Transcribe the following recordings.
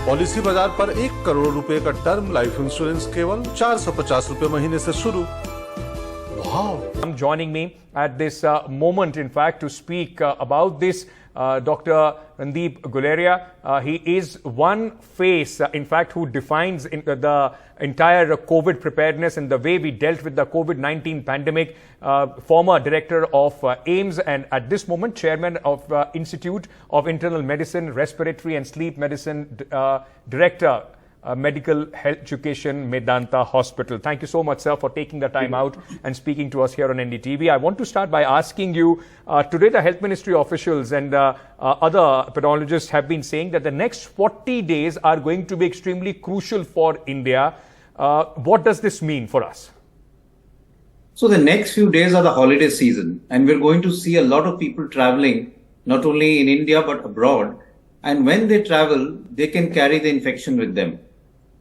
Policy बाजार पर 1 करोड़ रुपए का टर्म लाइफ इंश्योरेंस केवल 450 रुपए महीने से शुरू। Wow. Joining me at this moment, in fact, to speak about this, Dr. Randeep Guleria. He is one face, in fact, who defines the entire COVID preparedness and the way we dealt with the COVID-19 pandemic. Former director of AIIMS and at this moment chairman of Institute of Internal Medicine, Respiratory and Sleep Medicine, director. Medical Health Education, Medanta Hospital. Thank you so much, sir, for taking the time out and speaking to us here on NDTV. I want to start by asking you, today the Health Ministry officials and other epidemiologists have been saying that the next 40 days are going to be extremely crucial for India. What does this mean for us? So the next few days are the holiday season, and we're going to see a lot of people traveling, not only in India but abroad. And when they travel, they can carry the infection with them.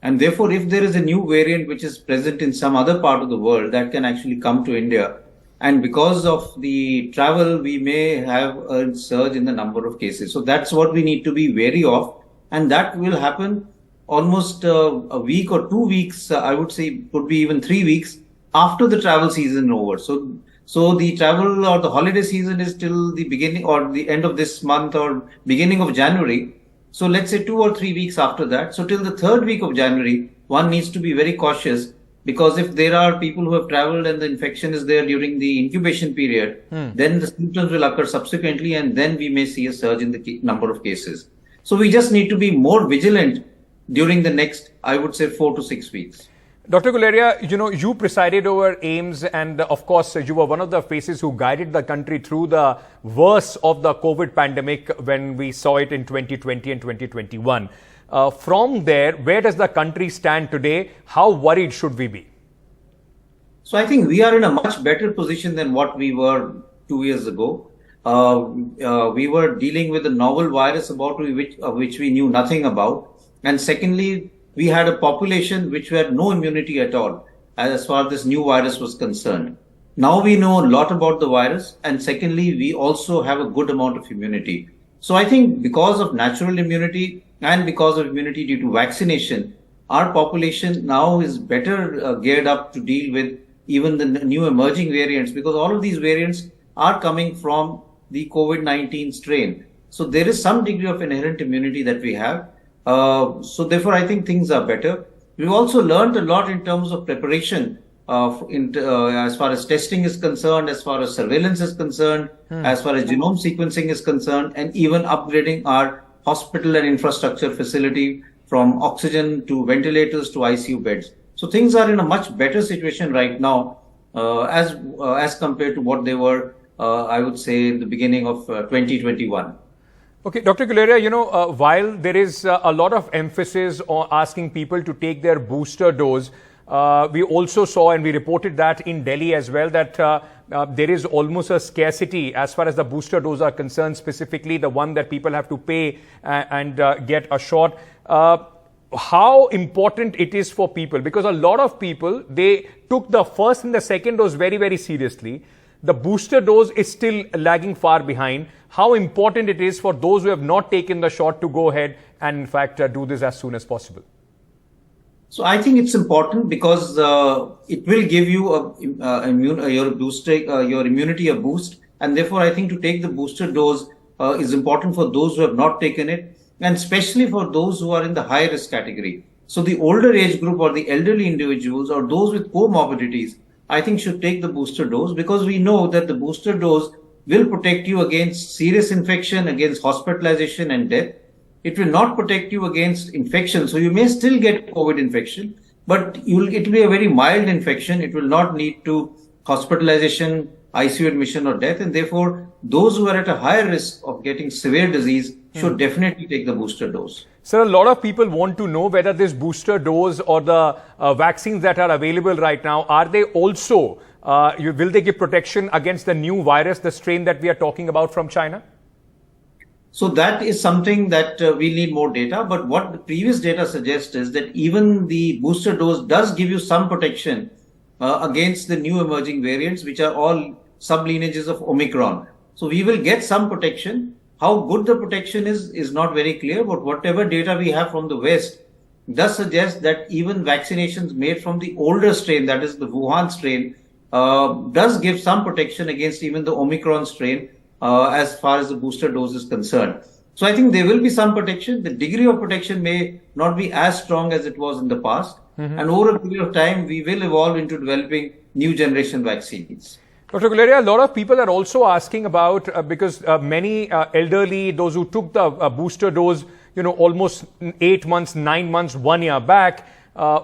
And therefore, if there is a new variant which is present in some other part of the world, that can actually come to India. And because of the travel, we may have a surge in the number of cases. So that's what we need to be wary of. And that will happen almost a week or 2 weeks, I would say could be even 3 weeks after the travel season over. So the travel or the holiday season is till the beginning or the end of this month or beginning of January. So let's say 2 or 3 weeks after that. So till the 3rd week of January, one needs to be very cautious, because if there are people who have traveled and the infection is there during the incubation period, then the symptoms will occur subsequently, and then we may see a surge in the number of cases. So we just need to be more vigilant during the next, I would say, 4 to 6 weeks. Dr. Guleria, you presided over AIIMS, and of course, you were one of the faces who guided the country through the worst of the COVID pandemic when we saw it in 2020 and 2021. From there, where does the country stand today? How worried should we be? So I think we are in a much better position than what we were 2 years ago. We were dealing with a novel virus about which we knew nothing about. And secondly, we had a population which had no immunity at all as far as this new virus was concerned. Now we know a lot about the virus, and secondly, we also have a good amount of immunity. So I think because of natural immunity and because of immunity due to vaccination, our population now is better geared up to deal with even the new emerging variants, because all of these variants are coming from the COVID-19 strain. So there is some degree of inherent immunity that we have. So therefore, I think things are better. We've also learned a lot in terms of preparation, as far as testing is concerned, as far as surveillance is concerned, as far as genome sequencing is concerned, and even upgrading our hospital and infrastructure facility from oxygen to ventilators to ICU beds. So things are in a much better situation right now, as compared to what they were, I would say, in the beginning of 2021. Okay, Dr. Guleria, while there is a lot of emphasis on asking people to take their booster dose, we also saw, and we reported that in Delhi as well, that there is almost a scarcity as far as the booster dose are concerned, specifically the one that people have to pay and get a shot. How important it is for people, because a lot of people, they took the first and the second dose very, very seriously. The booster dose is still lagging far behind. How important it is for those who have not taken the shot to go ahead and in fact do this as soon as possible? So I think it's important because it will give you your immunity a boost, and therefore I think to take the booster dose is important for those who have not taken it, and especially for those who are in the high risk category. So the older age group or the elderly individuals or those with comorbidities, I think should take the booster dose, because we know that the booster dose will protect you against serious infection, against hospitalization and death. It will not protect you against infection. So you may still get COVID infection, but it will be a very mild infection. It will not lead to hospitalization, ICU admission or death. And therefore, those who are at a higher risk of getting severe disease should definitely take the booster dose. Sir, a lot of people want to know whether this booster dose or the vaccines that are available right now, are they also, will they give protection against the new virus, the strain that we are talking about from China? So that is something that we need more data. But what the previous data suggests is that even the booster dose does give you some protection against the new emerging variants, which are all sublineages of Omicron. So we will get some protection. How good the protection is not very clear, but whatever data we have from the West does suggest that even vaccinations made from the older strain, that is the Wuhan strain, does give some protection against even the Omicron strain as far as the booster dose is concerned. So I think there will be some protection. The degree of protection may not be as strong as it was in the past. And over a period of time, we will evolve into developing new generation vaccines. Dr. Guleria, a lot of people are also asking about, because many elderly, those who took the booster dose, almost 8 months, 9 months, 1 year back,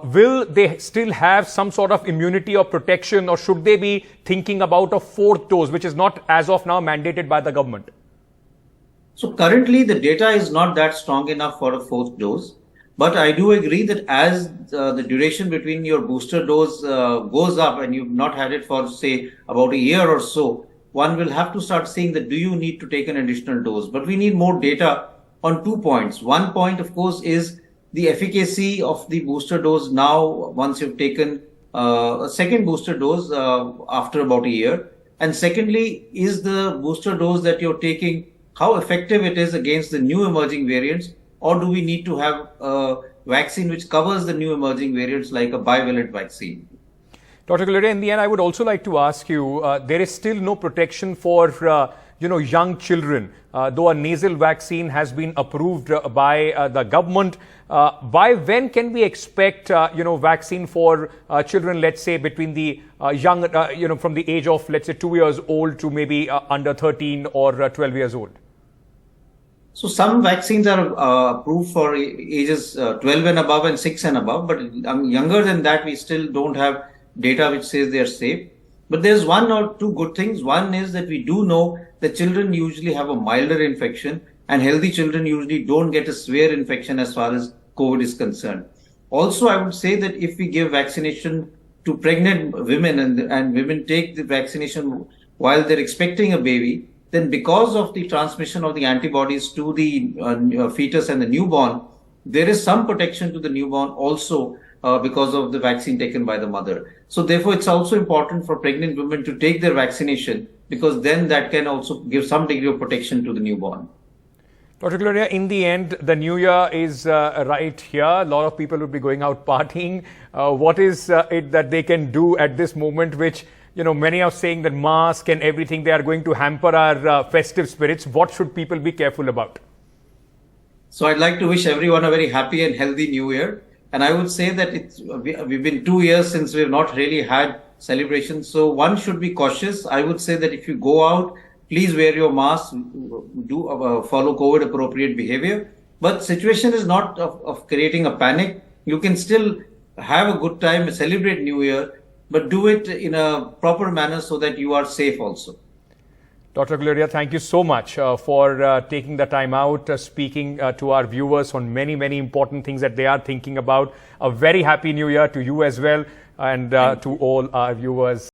will they still have some sort of immunity or protection, or should they be thinking about a 4th dose, which is not as of now mandated by the government? So currently the data is not that strong enough for a 4th dose. But I do agree that as the duration between your booster dose goes up and you've not had it for, say, about a year or so, one will have to start saying that do you need to take an additional dose? But we need more data on 2 points. One point, of course, is the efficacy of the booster dose now once you've taken a second booster dose after about a year. And secondly, is the booster dose that you're taking, how effective it is against the new emerging variants? Or do we need to have a vaccine which covers the new emerging variants like a bivalent vaccine? Dr. Guleria, in the end, I would also like to ask you, there is still no protection for, young children. Though a nasal vaccine has been approved by the government, by when can we expect, vaccine for children, let's say, between the young, from the age of, let's say, 2 years old to maybe under 13 or 12 years old? So some vaccines are approved for ages 12 and above and 6 and above, but younger than that, we still don't have data which says they are safe. But there's one or two good things. One is that we do know that children usually have a milder infection and healthy children usually don't get a severe infection as far as COVID is concerned. Also, I would say that if we give vaccination to pregnant women and women take the vaccination while they're expecting a baby, then because of the transmission of the antibodies to the fetus and the newborn, there is some protection to the newborn also because of the vaccine taken by the mother. So therefore, it's also important for pregnant women to take their vaccination because then that can also give some degree of protection to the newborn. Dr. Guleria, in the end, the new year is right here. A lot of people will be going out partying. What is it that they can do at this moment which many are saying that mask and everything, they are going to hamper our festive spirits. What should people be careful about? So I'd like to wish everyone a very happy and healthy new year. And I would say that we've been 2 years since we've not really had celebrations. So one should be cautious. I would say that if you go out, please wear your mask, do follow COVID appropriate behavior. But situation is not of creating a panic. You can still have a good time, celebrate New Year, but do it in a proper manner so that you are safe also. Dr. Guleria, thank you so much for taking the time out, speaking to our viewers on many, many important things that they are thinking about. A very happy new year to you as well and to all our viewers.